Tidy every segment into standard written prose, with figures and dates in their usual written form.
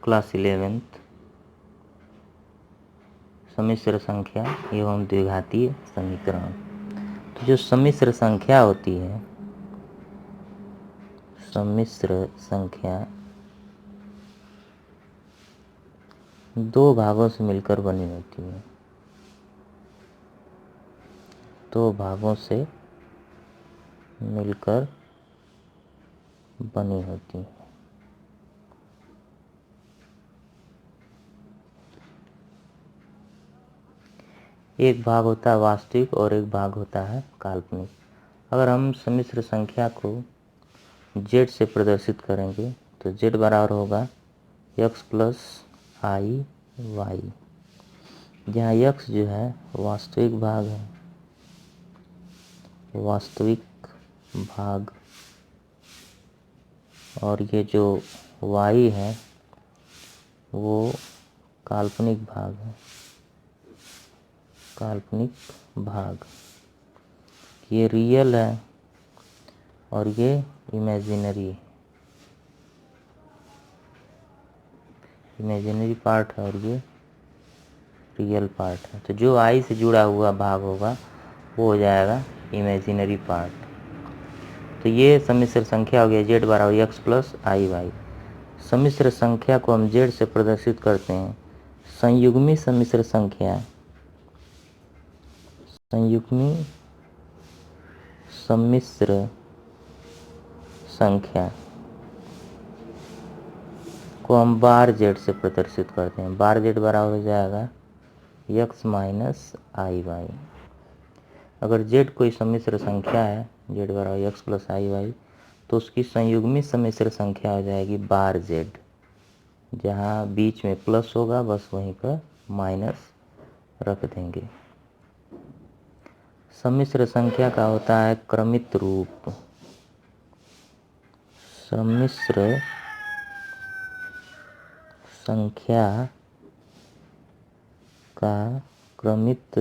Class 11th सम्मिश्र संख्या एवं द्विघातीय समीकरण। तो जो सम्मिश्र संख्या होती है, सम्मिश्र संख्या दो भागों से मिलकर बनी होती है, दो भागों से मिलकर बनी होती है। एक भाग होता है वास्तविक और एक भाग होता है काल्पनिक। अगर हम सम्मिश्र संख्या को z से प्रदर्शित करेंगे तो z बराबर होगा x प्लस आई वाई, जहाँ x जो है वास्तविक भाग है, वास्तविक भाग, और ये जो y है वो काल्पनिक भाग है, काल्पनिक भाग। ये रियल है और ये इमेजिनरी पार्ट है और ये रियल पार्ट है। तो जो आई से जुड़ा हुआ भाग होगा वो हो जाएगा इमेजिनरी पार्ट। तो ये सम्मिश्र संख्या हो गया z बराबर x प्लस आई वाई। सम्मिश्र संख्या को हम z से प्रदर्शित करते हैं संयुग्मी सम्मिश्र संख्या, संयुग्मी सम्मिश्र संख्या को हम बार z से प्रदर्शित करते हैं। बार z बराबर हो जाएगा x माइनस आई वाई। अगर z कोई सम्मिश्र संख्या है, z बराबर x प्लस आई वाई, तो उसकी संयुग्मी सम्मिश्र संख्या हो जाएगी बार z। जहाँ बीच में प्लस होगा बस वहीं पर माइनस रख देंगे। सम्मिश्र संख्या का होता है क्रमित रूप। सम्मिश्र संख्या का क्रमित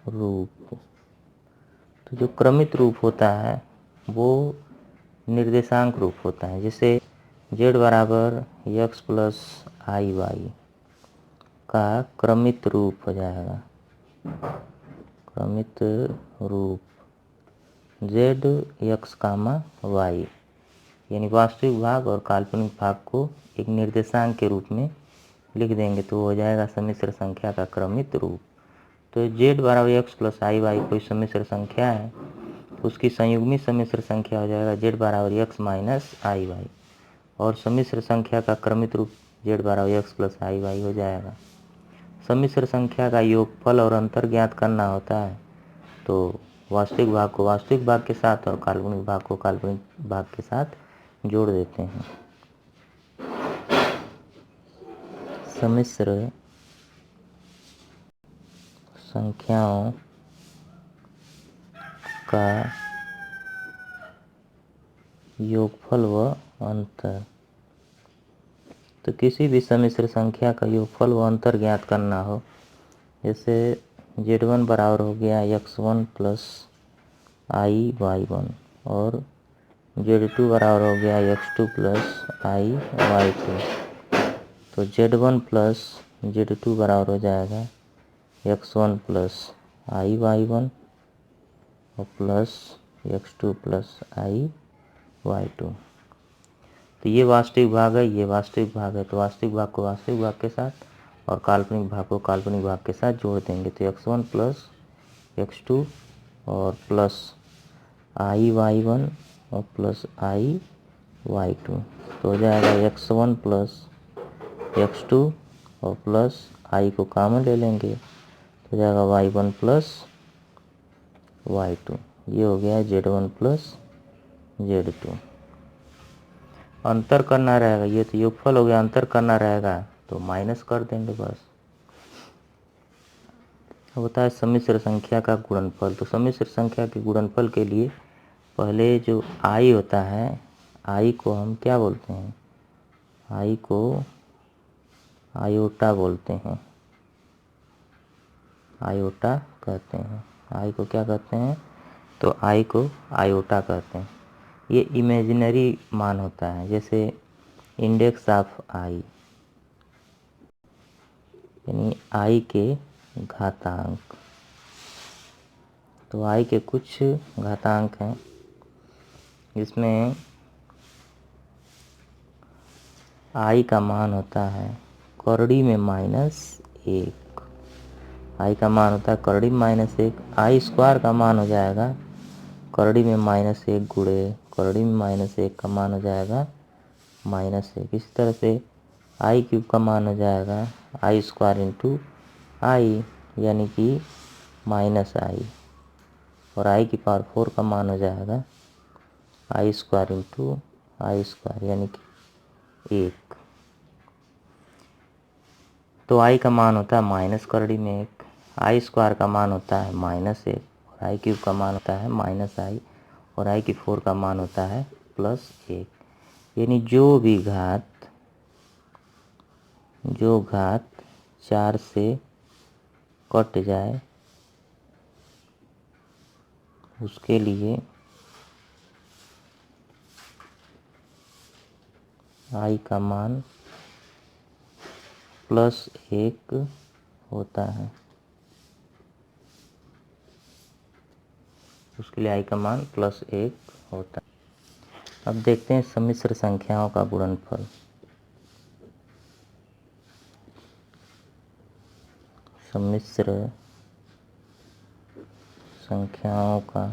रूप। तो जो क्रमित रूप होता है वो निर्देशांक रूप होता है। जैसे z बराबर x प्लस आई वाई का क्रमित रूप हो जाएगा, क्रमित रूप z x कामा y, यानी वास्तविक भाग और काल्पनिक भाग को एक निर्देशांक के रूप में लिख देंगे तो हो जाएगा सम्मिश्र संख्या का क्रमित रूप। तो z बराबर x प्लस आई वाई कोई सम्मिश्र संख्या है, उसकी संयुग्मी सम्मिश्र संख्या हो जाएगा z बराबर x माइनस आई वाई, और सम्मिश्र संख्या का क्रमित रूप z बराबर x प्लस आई वाई हो जाएगा। सम्मिश्र संख्या का योगफल और अंतर ज्ञात करना होता है, तो वास्तविक भाग को वास्तविक भाग के साथ और काल्पनिक भाग को काल्पनिक भाग के साथ जोड़ देते हैं। सम्मिश्र संख्याओं का योगफल व अंतर। तो किसी भी सम्मिश्र संख्या का योगफल व अंतर ज्ञात करना हो, जैसे z1 बराबर हो गया x1 प्लस आई y1 और z2 बराबर हो गया x2 प्लस आई y2, तो z1 प्लस z2 बराबर हो जाएगा x1 प्लस आई y1 और प्लस x2 प्लस आई y2। तो ये वास्तविक भाग है, ये वास्तविक भाग है, तो वास्तविक भाग को वास्तविक भाग के साथ और काल्पनिक भाग को काल्पनिक भाग के साथ जोड़ देंगे तो x1 प्लस x2 और प्लस आई y1 और प्लस आई y2, तो हो जाएगा x1 प्लस x2 और प्लस आई को कॉमन ले लेंगे तो हो जाएगा y1 प्लस y2। ये हो गया z1 प्लस z2। अंतर करना रहेगा, ये तो योगफल हो गया, अंतर करना रहेगा तो माइनस कर देंगे बस। होता है सम्मिश्र संख्या का गुणनफल। तो सम्मिश्र संख्या के गुणनफल के लिए पहले जो i होता है, i को हम क्या बोलते हैं, i को आयोटा बोलते हैं, आयोटा कहते हैं। i को क्या कहते हैं, तो i को आयोटा कहते हैं। ये इमेजिनरी मान होता है, जैसे इंडेक्स ऑफ i, यानी आई के घातांक। तो आई के कुछ घातांक हैं जिसमें आई का मान होता है करोड़ी में -1। आई का मान होता है करोड़ी में -1। आई स्क्वायर का मान हो जाएगा करोड़ी में -1 गुणे करोड़ी में -1 का मान हो जाएगा -1। इसी तरह से आई क्यूब का मान हो जाएगा आई स्क्वायर इंटू आई, यानी कि -i। और आई की पावर 4 का मान हो जाएगा आई स्क्वायर इंटू आई स्क्वायर, यानी कि 1। तो आई का मान होता है माइनस करोड़ी में 1, आई स्क्वायर का मान होता है -1, और आई क्यूब का मान होता है -i, और आई की 4 का मान होता है +1। यानी जो घात 4 से कट जाए उसके लिए आई का मान +1 होता है। उसके लिए आई का मान +1 होता है। अब देखते हैं सम्मिश्र संख्याओं का गुणनफल। सम्मिश्र संख्याओं का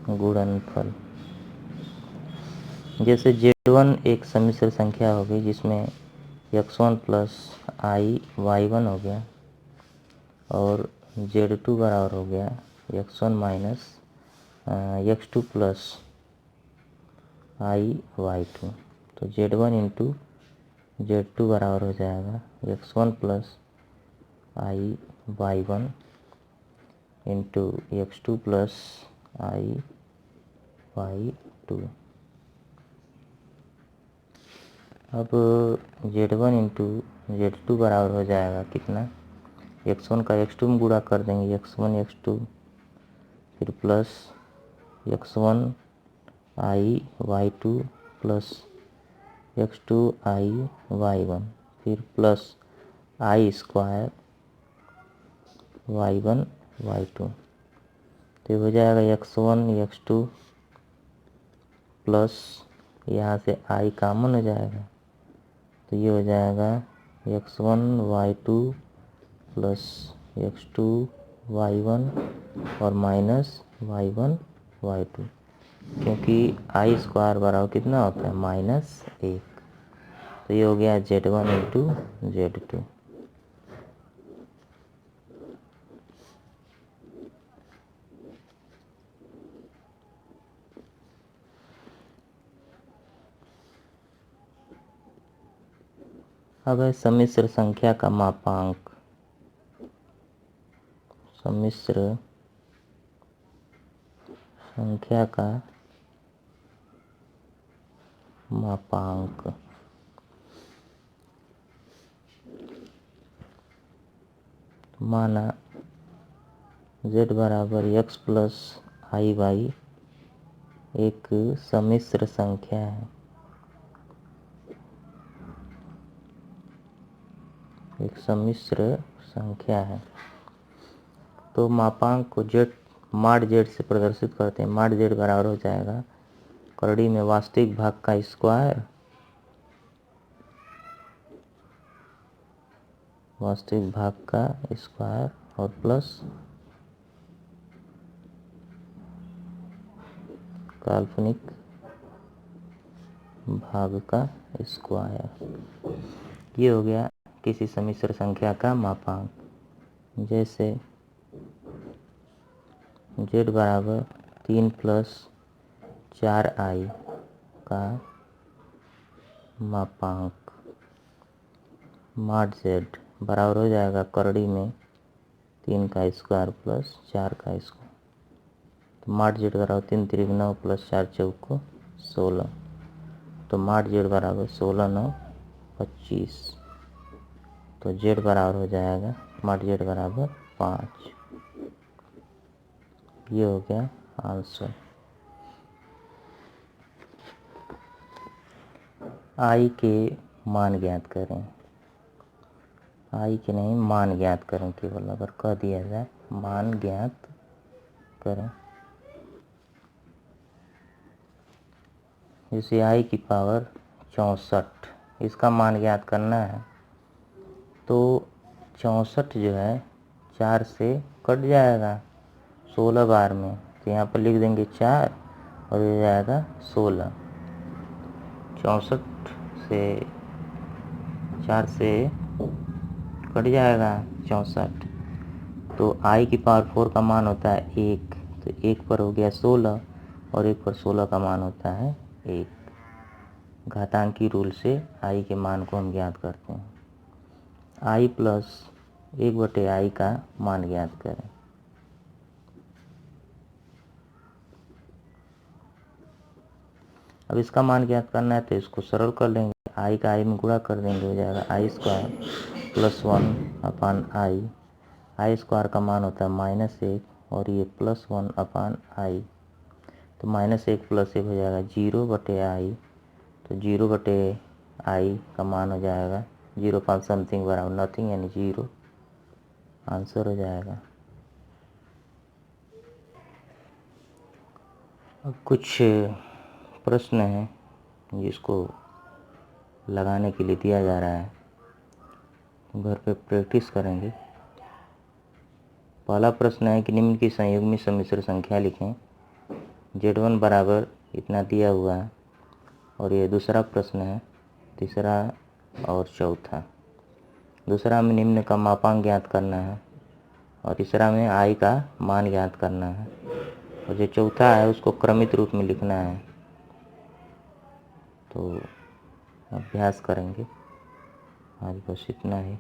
गुणनफल। जैसे Z1 एक सम्मिश्र संख्या हो गई जिसमें x1 प्लस आई y1 हो गया, और Z2 बराबर हो गया x1 माइनस x2 प्लस आई y2। तो Z1 इंटू Z2 बराबर हो जाएगा x1 प्लस आई y1 इंटू x2 प्लस आई y2। अब Z1 इंटू Z2 बराबर हो जाएगा कितना, x1 का x2 में गुणा कर देंगे x1 x2, फिर प्लस x1 आई y2 प्लस x2 आई y1, फिर प्लस आई स्क्वायर y1 y2। तो हो जाएगा x1 x2 प्लस यहाँ से आई कॉमन हो जाएगा, तो ये हो जाएगा x1 y2 plus x2 y1 और माइनस y1 y2, क्योंकि आई स्क्वायर बराबर कितना होता है -1। तो ये हो गया Z1 इंटू Z2। अब है सम्मिश्र संख्या का मापांक। सम्मिश्र संख्या का मापांक। माना z बराबर x प्लस आई वाई एक सम्मिश्र संख्या है। एक सम्मिश्र संख्या है तो मापांक को z मॉड z से प्रदर्शित करते हैं। मॉड z बराबर हो जाएगा करोड़ी में वास्तविक भाग का स्क्वायर, वास्तविक भाग का स्क्वायर और प्लस काल्पनिक भाग का स्क्वायर। ये हो गया किसी सम्मिश्र संख्या का मापांक। जैसे z बराबर 3 प्लस 4i का मापांक मॉड z बराबर हो जाएगा करोड़ी में 3 का स्क्वायर प्लस 4 का स्क्वायर। तो मॉड z बराबर 3 त्रिक 9 प्लस 4 चौक 16। तो मॉड z बराबर 16 9 25। तो z बराबर हो जाएगा मॉड z बराबर 5। ये हो गया आंसर। आई के मान ज्ञात करें। आई के नहीं, मान ज्ञात करें केवल, अगर कह दिया जाए मान ज्ञात करें। जैसे आई की पावर 64, इसका मान ज्ञात करना है, तो 64 जो है 4 से कट जाएगा 16 बार में, तो यहाँ पर लिख देंगे 4 और ये जाएगा 16। 64 से 4 से कट जाएगा 64, तो आई की पावर 4 का मान होता है 1, तो 1 पर हो गया 16 और 1 पर 16 का मान होता है 1। घातांकी रूल से आई के मान को हम ज्ञात करते हैं। आई प्लस 1/i का मान ज्ञात करें। अब इसका मान ज्ञात करना है तो इसको सरल कर लेंगे, आई का आई में गुणा कर देंगे, हो जाएगा आई स्क्वायर प्लस 1/i। आई स्क्वायर का मान होता है -1 और ये +1/i, तो -1 + 1 हो जाएगा 0/i, तो 0/i का मान हो जाएगा 0 समथिंग बराबर नथिंग यानी 0, आंसर हो जाएगा। अब कुछ प्रश्न हैं जिसको लगाने के लिए दिया जा रहा है, घर पे प्रैक्टिस करेंगे। पहला प्रश्न है कि निम्न की संयुग्मी सम्मिश्र संख्या लिखें। Z1 बराबर इतना दिया हुआ है, और ये दूसरा प्रश्न है, तीसरा और चौथा। दूसरा में निम्न का मापांक ज्ञात करना है और तीसरा में आई का मान ज्ञात करना है, और जो चौथा है उसको क्रमित रूप में लिखना है। तो अभ्यास करेंगे। आज बस इतना ही।